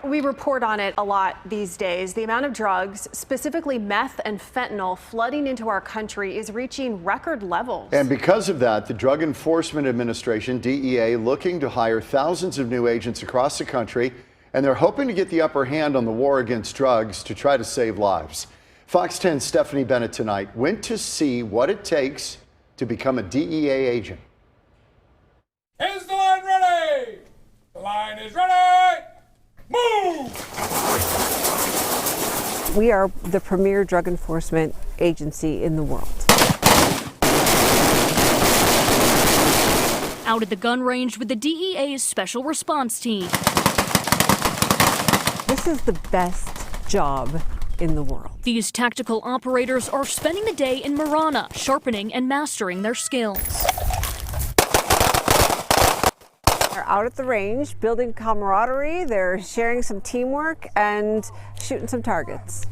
We report on it a lot these days. The amount of drugs, specifically meth and fentanyl, flooding into our country is reaching record levels. And because of that, the Drug Enforcement Administration, DEA, looking to hire thousands of new agents across the country, and they're hoping to get the upper hand on the war against drugs to try to save lives. Fox 10's Stephanie Bennett tonight went to see what it takes to become a DEA agent. Is the line ready? The line is ready. Move! We are the premier drug enforcement agency in the world. Out at the gun range with the DEA's special response team. This is the best job in the world. These tactical operators are spending the day in Marana, sharpening and mastering their skills. They're out at the range, building camaraderie, they're sharing some teamwork and shooting some targets.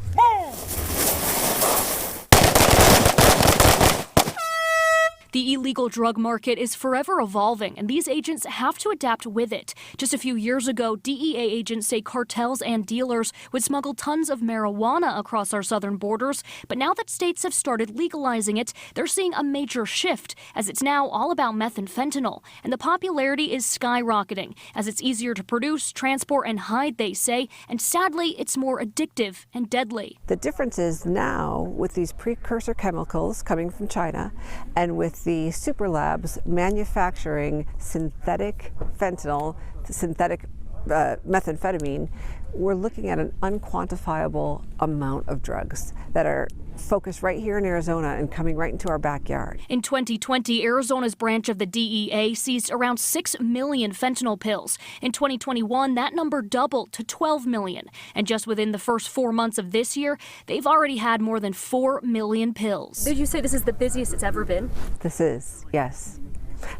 The illegal drug market is forever evolving, and these agents have to adapt with it. Just a few years ago, DEA agents say cartels and dealers would smuggle tons of marijuana across our southern borders. But now that states have started legalizing it, they're seeing a major shift, as it's now all about meth and fentanyl. And the popularity is skyrocketing, as it's easier to produce, transport, and hide, they say. And sadly, it's more addictive and deadly. The difference is now, with these precursor chemicals coming from China, and with the super labs manufacturing synthetic fentanyl, synthetic methamphetamine, we're looking at an unquantifiable amount of drugs that are focused right here in Arizona and coming right into our backyard. In 2020, Arizona's branch of the DEA seized around 6 million fentanyl pills. In 2021, that number doubled to 12 million. And just within the first 4 months of this year, they've already had more than 4 million pills. Did you say this is the busiest it's ever been? This is, yes.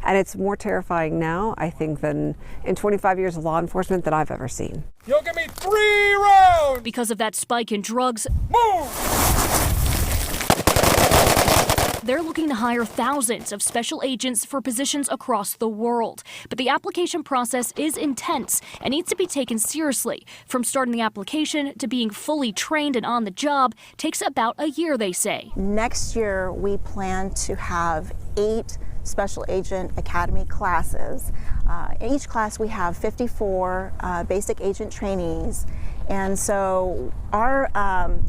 And it's more terrifying now, I think, than in 25 years of law enforcement that I've ever seen. You'll give me 3 rounds! Because of that spike in drugs, Move! they're looking to hire thousands of special agents for positions across the world. But the application process is intense and needs to be taken seriously. From starting the application to being fully trained and on the job takes about a year, they say. Next year, we plan to have 8 Special Agent Academy classes. In each class, we have 54 basic agent trainees. And so our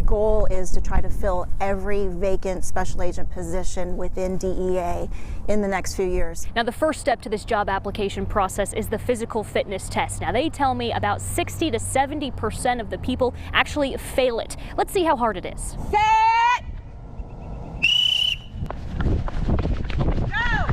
goal is to try to fill every vacant special agent position within DEA in the next few years. Now, the first step to this job application process is the physical fitness test. Now, they tell me about 60 to 70% of the people actually fail it. Let's see how hard it is. Set! Go!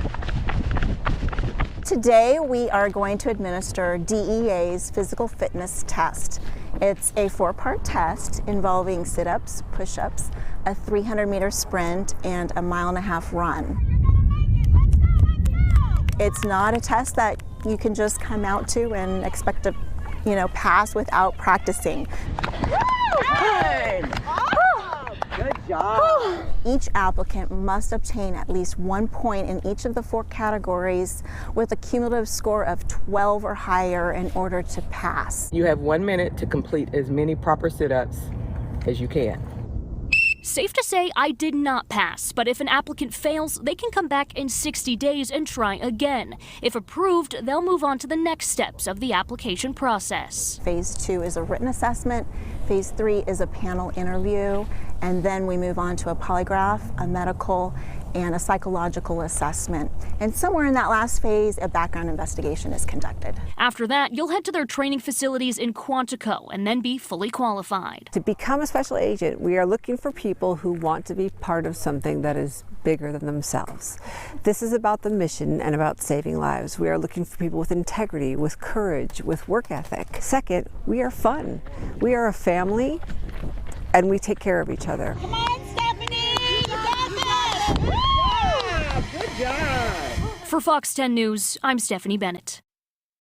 Today, we are going to administer DEA's physical fitness test. It's a 4-part test involving sit-ups, push-ups, a 300-meter sprint, and a 1.5 mile run. It's not a test that you can just come out to and expect to, pass without practicing. Good! Good job! Each applicant must obtain at least 1 point in each of the 4 categories with a cumulative score of 12 or higher in order to pass. You have 1 minute to complete as many proper sit-ups as you can. Safe to say I did not pass, but if an applicant fails, they can come back in 60 days and try again. If approved, they'll move on to the next steps of the application process. Phase 2 is a written assessment. Phase 3 is a panel interview. And then we move on to a polygraph, a medical, and a psychological assessment. And somewhere in that last phase, a background investigation is conducted. After that, you'll head to their training facilities in Quantico and then be fully qualified. To become a special agent, we are looking for people who want to be part of something that is bigger than themselves. This is about the mission and about saving lives. We are looking for people with integrity, with courage, with work ethic. Second, we are fun. We are a family, and we take care of each other. Come on, Stephanie! You got this! Good job! For Fox 10 News, I'm Stephanie Bennett.